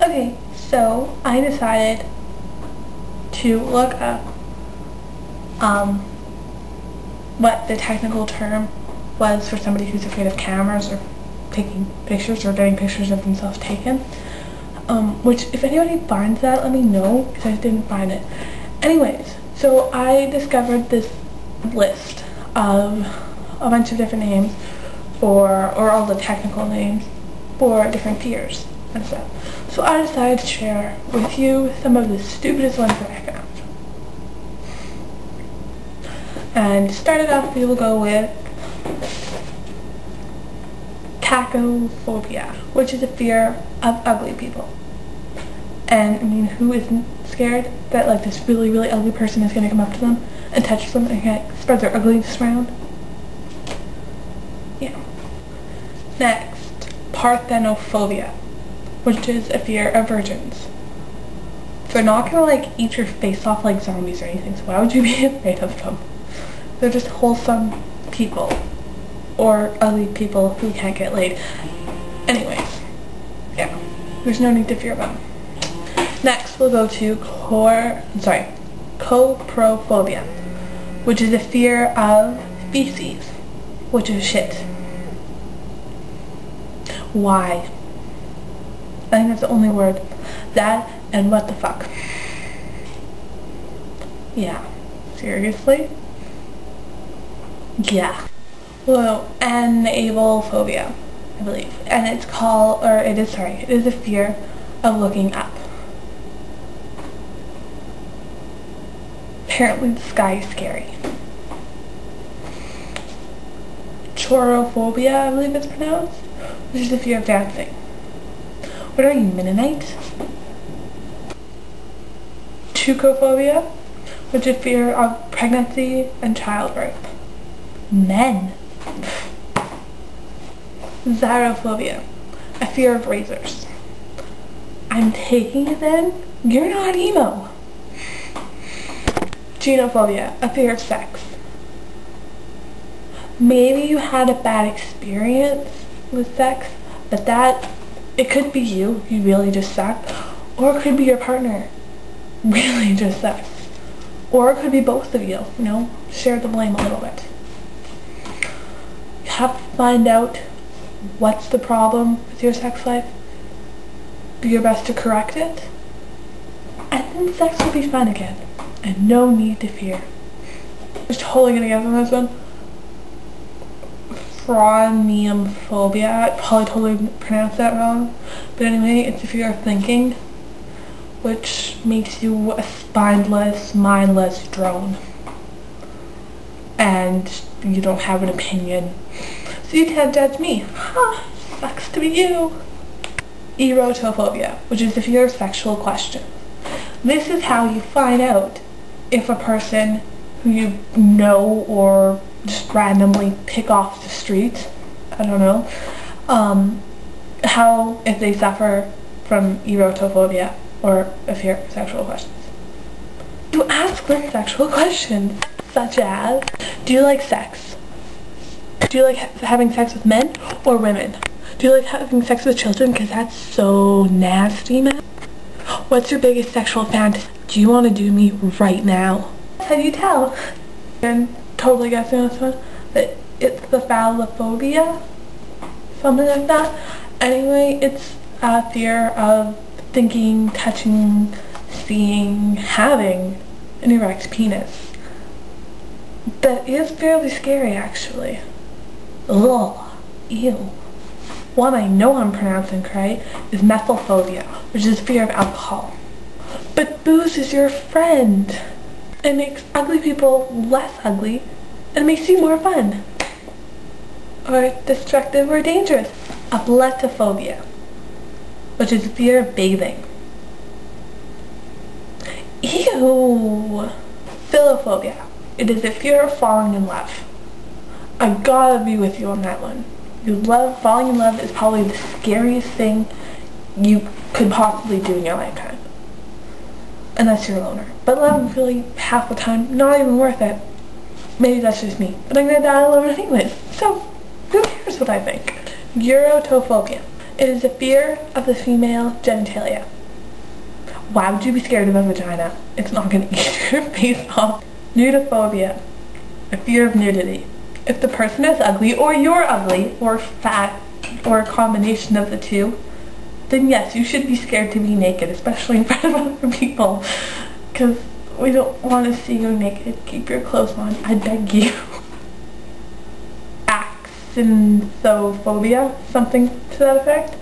Okay, so I decided to look up what the technical term was for somebody who's afraid of cameras or taking pictures or getting pictures of themselves taken. Which, if anybody finds that, let me know, because I didn't find it. Anyways, so I discovered this list of a bunch of different names or all the technical names for different fears and stuff. So I decided to share with you some of the stupidest ones that I found. And to start it off, we will go with cacophobia, which is a fear of ugly people. And I mean, who isn't scared that like this really, really ugly person is going to come up to them and touch them and like, spread their ugliness around? Yeah. Next, parthenophobia, which is a fear of virgins. They're not going to like eat your face off like zombies or anything, so why would you be afraid of them? They're just wholesome people, or ugly people who can't get laid. Anyways, yeah, there's no need to fear them. Next, we'll go to coprophobia, which is a fear of feces, which is shit. Why? I think that's the only word. That and what the fuck. Yeah, seriously? Yeah. Well, anablephobia, I believe. And it's called, or it is a fear of looking up. Apparently the sky is scary. Chorophobia, I believe it's pronounced, which is the fear of dancing. What are you, Mennonite? Tucophobia, which is a fear of pregnancy and childbirth. Men. Xerophobia, a fear of razors. I'm taking it then? You're not emo. Genophobia, a fear of sex. Maybe you had a bad experience with sex, but it could be you really just suck, or it could be your partner really just sucks, or it could be both of you, you know, share the blame a little bit. You have to find out what's the problem with your sex life, do your best to correct it, and then sex will be fun again. And no need to fear. I'm just totally gonna guess on this one. Phroneophobia. I probably totally pronounced that wrong. But anyway, it's a fear of thinking, which makes you a spineless, mindless drone. And you don't have an opinion. So you can't judge me. Ha! Sucks to be you. Erotophobia, which is the fear of sexual questions. This is how you find out if a person who you know or just randomly pick off the street, I don't know, if they suffer from erotophobia or a fear of sexual questions. You ask them sexual questions, such as, do you like sex? Do you like having sex with men or women? Do you like having sex with children? Because that's so nasty, man. What's your biggest sexual fantasy? Do you want to do me right now? How do you tell? I'm totally guessing on this one that it's the phallophobia, something like that. Anyway, it's a fear of thinking, touching, seeing, having an erect penis. That is fairly scary, actually. Ugh, ew. One I know I'm pronouncing right is methylophobia, which is fear of alcohol. But booze is your friend. It makes ugly people less ugly, and it makes you more fun. Or destructive or dangerous. Abletophobia, which is fear of bathing. Ew. Philophobia. It is a fear of falling in love. I gotta be with you on that one. Falling in love is probably the scariest thing you could possibly do in your lifetime. Unless you're a loner. But love really, half the time, not even worth it. Maybe that's just me. But I'm gonna die alone anyways. So, who cares what I think? Urotophobia. It is a fear of the female genitalia. Why would you be scared of a vagina? It's not going to eat your face off. Nudophobia, a fear of nudity. If the person is ugly, or you're ugly, or fat, or a combination of the two, then yes, you should be scared to be naked, especially in front of other people, because we don't want to see you naked. Keep your clothes on, I beg you. Acanthophobia, something to that effect,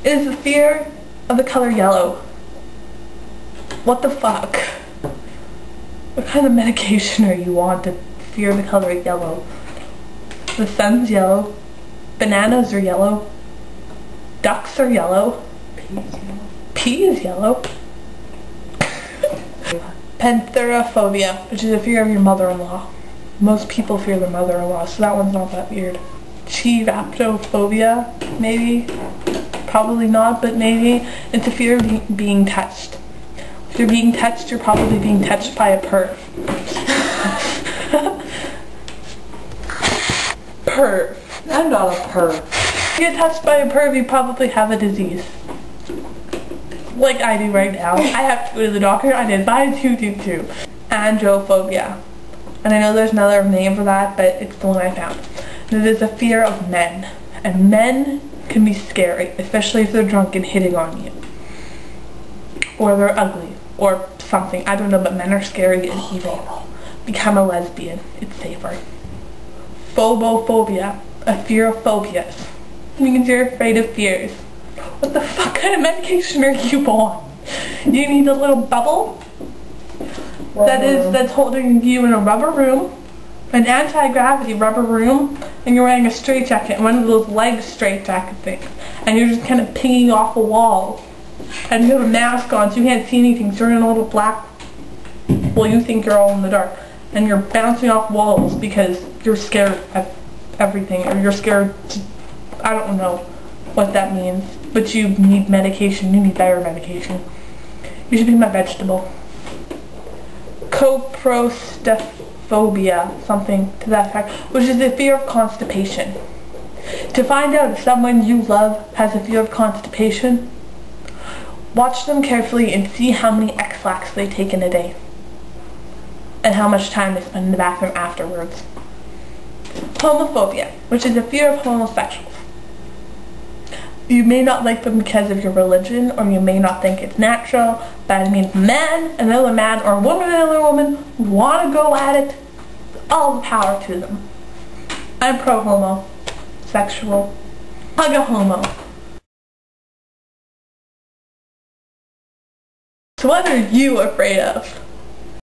is the fear of the color yellow. What the fuck? What kind of medication are you on to fear the color yellow? The sun's yellow, bananas are yellow, ducks are yellow, pea is yellow. Pantherophobia, which is a fear of your mother-in-law. Most people fear their mother-in-law, so that one's not that weird. Chiraptophobia, maybe, probably not, but maybe. It's a fear of being touched. If you're being touched, you're probably being touched by a perv. Perv. I'm not a perv. If you get touched by a perv, you probably have a disease. Like I do right now. I have to go to the doctor. I did, but I too. Androphobia. And I know there's another name for that, but it's the one I found. And it is a fear of men. And men can be scary, especially if they're drunk and hitting on you. Or they're ugly. Or something. I don't know, but men are scary and evil. Become a lesbian. It's safer. Phobophobia. A fear of phobias. Means you're afraid of fears. What the fuck kind of medication are you on? You need a little bubble that's holding you in a rubber room, an anti-gravity rubber room, and you're wearing a straitjacket, one of those leg straitjacket things, and you're just kind of pinging off a wall, and you have a mask on so you can't see anything, so you're in a little black, well, you think you're all in the dark, and you're bouncing off walls because you're scared of everything, or you're scared to, I don't know what that means, but you need medication, you need better medication. You should be my vegetable. Coprostophobia, something to that effect, which is the fear of constipation. To find out if someone you love has a fear of constipation, watch them carefully and see how many X-Lax they take in a day. And how much time they spend in the bathroom afterwards. Homophobia, which is a fear of homosexuals. You may not like them because of your religion, or you may not think it's natural, but it means man, another man, or woman, another woman, want to go at it, all the power to them. I'm pro-homosexual. Hug a homo. So what are you afraid of?